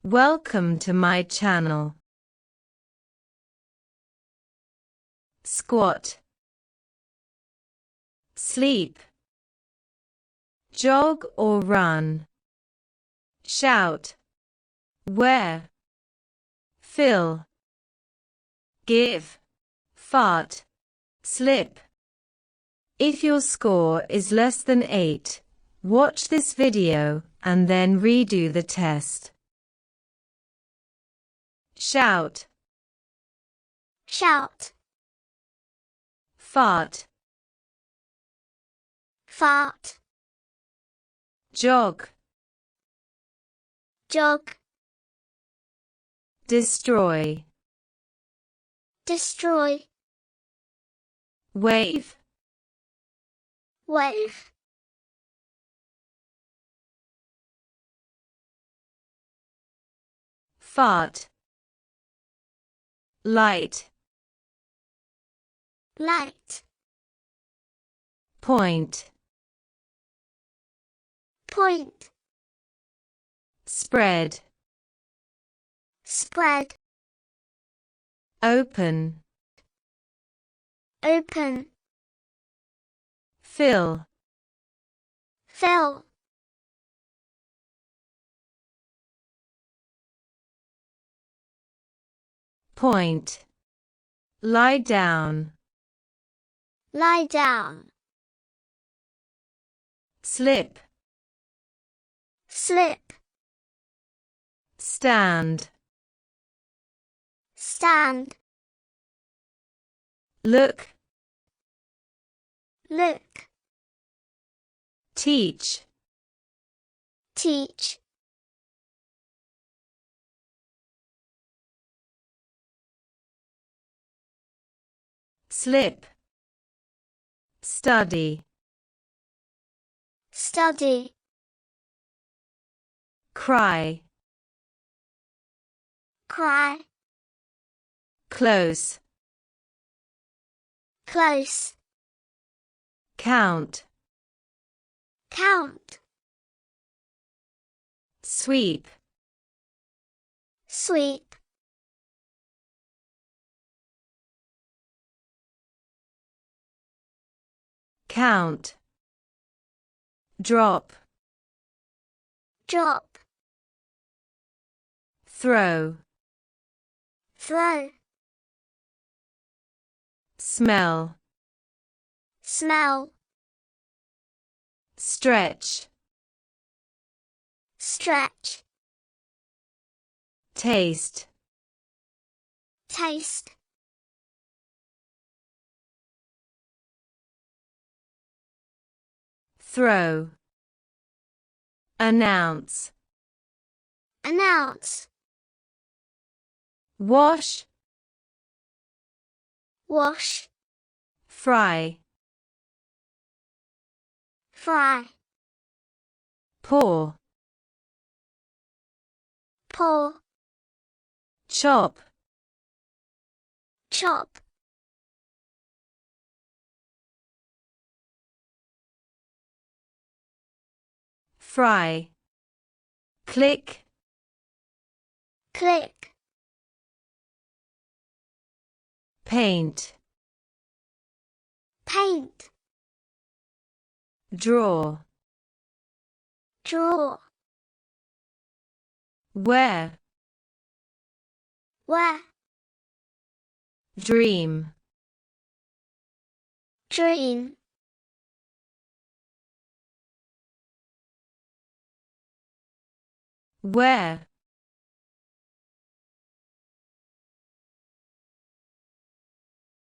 Welcome to my channel. Squat, sleep, jog or run, shout, wear, fill, give, fart, slip. If your score is less than 8, watch this video and then redo the test. Shout, shout, fart, fart, jog, jog, destroy, destroy, wave, wave, fart, light, light, point, point, spread, spread, open, open, fill, fill, point, lie down, lie down, slip, slip, stand, stand, look, look, teach, teach, slip, study, study, cry, cry, close, close, count, count, sweep, sweep, count, drop, drop, throw, throw, smell, smell, stretch, stretch, taste, taste, throw, announce, announce, wash, wash, fry, fry, pour, pour, chop, chop, fry, click, click, paint, paint, draw, draw, wear, wear, dream, dream, wear,